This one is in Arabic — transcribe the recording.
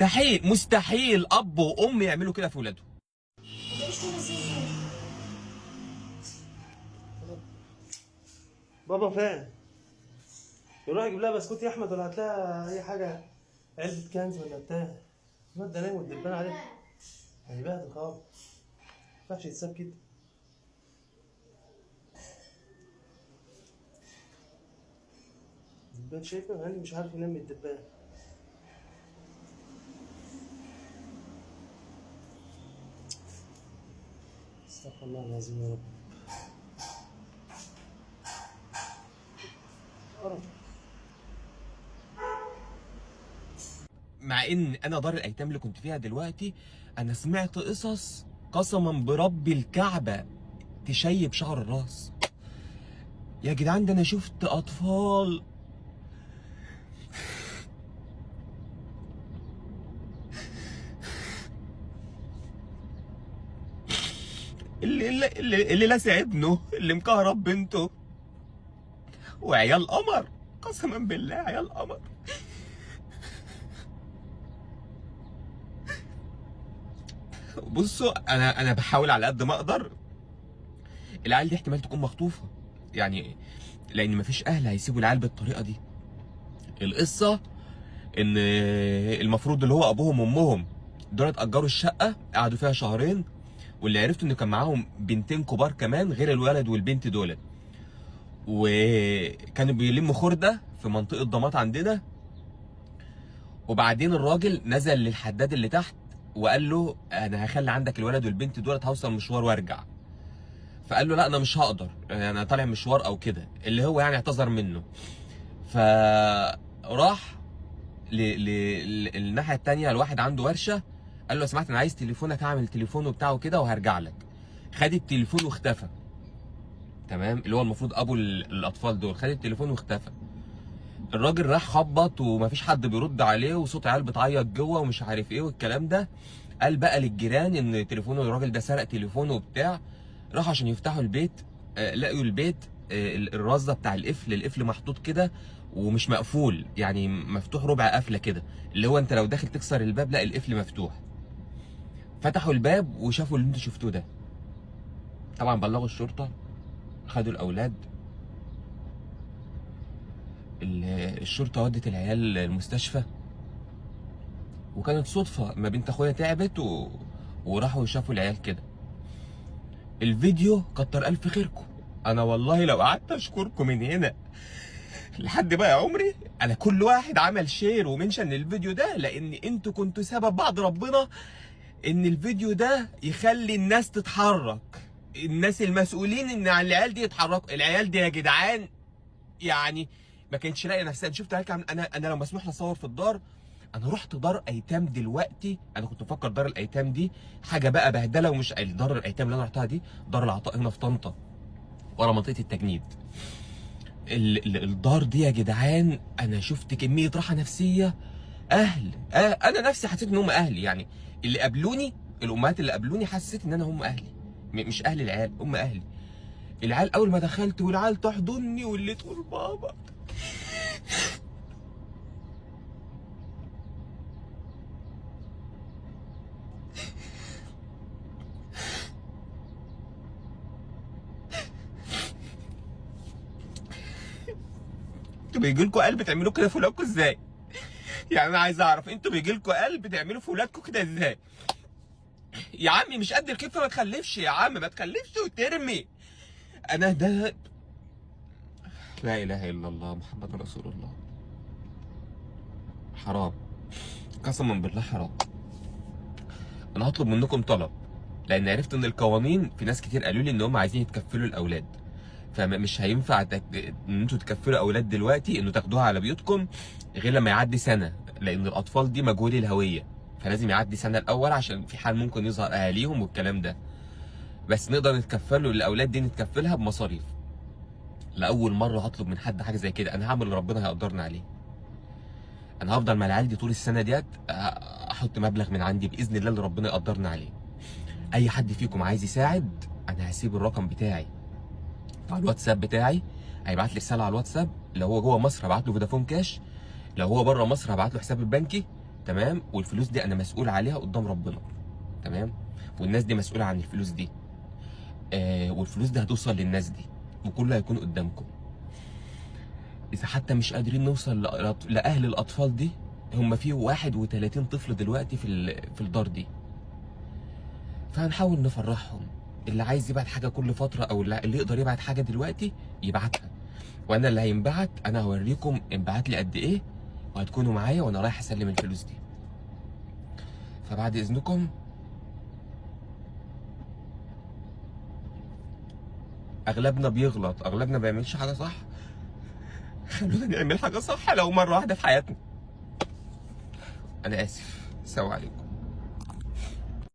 مستحيل مستحيل اب وام يعملوا كده في ولادهم. بابا فين؟ يروح يجيب لها بسكوت يا احمد ولا هتلاقي اي حاجه، علبه كنز ولا بتاع. الواد ده نايم والدبان عليه هيبهدل خالص، ما ينفعش يتساب كده. الدبان شايفه يعني مش عارف ينام من الدبان. استغفر الله العظيم يا رب. مع ان انا دار الايتام اللي كنت فيها دلوقتي انا سمعت قصص قسما برب الكعبه تشيب شعر الراس. يا جدعان ده انا شفت اطفال اللي لاسع ابنه، اللي مكهرب بنته، وعيال قمر، قسما بالله عيال قمر. بصوا انا بحاول على قد ما اقدر. العيال دي احتمال تكون مخطوفه يعني، لان مفيش اهل هيسيبوا العيال بالطريقه دي. القصه ان المفروض اللي هو ابوهم وامهم دول اتاجروا الشقه، قعدوا فيها شهرين، واللي عرفت انه كان معاهم بنتين كبار كمان غير الولد والبنت دول، وكانوا بيلموا خرده في منطقه ضمات عندنا. وبعدين الراجل نزل للحداد اللي تحت وقال له انا هخلي عندك الولد والبنت دولت، هوصل مشوار وارجع. فقال له لا انا مش هقدر، انا طالع مشوار او كده، اللي هو يعني اعتذر منه. فراح الناحيه الثانيه، الواحد عنده ورشه، قال له لو سمحت انا عايز تليفونك، هعمل تليفونه بتاعه كده وهرجع لك. خد التليفون واختفى. تمام، اللي هو المفروض ابو الاطفال دول خد التليفون واختفى. الراجل راح خبط ومفيش حد بيرد عليه، وصوت عيال بتعيط جوه ومش عارف ايه والكلام ده. قال بقى للجيران ان تليفون الراجل ده سرق تليفونه وبتاع. راحوا عشان يفتحوا البيت، لقوا البيت الرصه بتاع القفل محطوط كده ومش مقفول، يعني مفتوح ربع قفله كده، اللي هو انت لو داخل تكسر الباب لا القفل مفتوح. فتحوا الباب وشافوا اللي انتوا شفتوه ده. طبعا بلغوا الشرطه، خدوا الاولاد. الشرطه ودت العيال المستشفى، وكانت صدفه ما بنت اخويا تعبت وراحوا شافوا العيال كده. الفيديو كتر الف خيركم. انا والله لو قعدت اشكركم من هنا لحد بقى عمري. انا كل واحد عمل شير ومنشن للفيديو ده، لان انتوا كنتوا سبب بعد ربنا ان الفيديو ده يخلي الناس تتحرك، الناس المسؤولين ان عن العيال دي يتحركوا. العيال دي يا جدعان يعني ما كانتش لاقيه نفسها. شفت عيال انا لو مسموح لي اصور في الدار، انا رحت دار ايتام دلوقتي. انا كنت مفكر دار الايتام دي حاجه بقى بهدله، ومش دار الايتام اللي انا رحتها دي دار العطاء هنا في طنطا ورا منطقه التجنيد. الدار دي يا جدعان انا شفت كميه راحه نفسيه. انا نفسي حسيت ان هم اهلي، يعني اللي قابلوني، الامهات اللي قابلوني حسيت ان انا هم اهلي، مش اهل العيال، هم اهلي. العيال اول ما دخلت والعيال تحضني واللي تقول بابا. انتوا بيجي لكم قلب تعملوا كده في ولادكم ازاي؟ يعني انا عايز اعرف انتوا بيجي لكم قلب تعملوا في ولادكم كده ازاي؟ يا عمي مش قد الكفه ما تخلفش يا عم، ما تخلفش وترمي. انا ده لا اله الا الله محمد رسول الله. حرام، قسما بالله حرام. انا هطلب منكم طلب، لان عرفت ان القوانين في ناس كتير قالوا لي ان هم عايزين يتكفلوا الاولاد، فمش هينفع ان انتوا تكفلوا اولاد دلوقتي، انه تاخدوها على بيوتكم غير لما يعدي سنه، لان الاطفال دي مجهولي الهويه، فلازم يعدي سنه الاول عشان في حال ممكن يظهر اهاليهم والكلام ده. بس نقدر نتكفلوا الاولاد دي، نتكفلها بمصاريف. لاول مره هطلب من حد حاجه زي كده. انا هعمل اللي ربنا هيقدرنا عليه. انا هفضل مع العيال دي طول السنه ديت، احط مبلغ من عندي باذن الله اللي ربنا يقدرنا عليه. اي حد فيكم عايز يساعد انا هسيب الرقم بتاعي على الواتساب بتاعي، هيبعت لي رساله على الواتساب. لو هو جوه مصر هبعت له فودافون كاش، لو هو بره مصر هبعت له حساب البنكي، تمام، والفلوس دي انا مسؤول عليها قدام ربنا، تمام، والناس دي مسؤوله عن الفلوس دي. والفلوس دي هتوصل للناس دي وكله هيكون قدامكم. اذا حتى مش قادرين نوصل لاهل الاطفال دي، هم في 31 طفل دلوقتي في الدار دي، فهنحاول نفرحهم. اللي عايز يبعت حاجه كل فتره او اللي يقدر يبعت حاجه دلوقتي يبعتها، وانا اللي هينبعت انا هوريكم انبعت لي قد ايه، وهتكونوا معايا وانا رايح اسلم الفلوس دي. فبعد اذنكم اغلبنا بيغلط، اغلبنا ما بيعملش حاجه صح، خلونا نعمل حاجه صح لو مره واحده في حياتنا. انا اسف، السلام عليكم.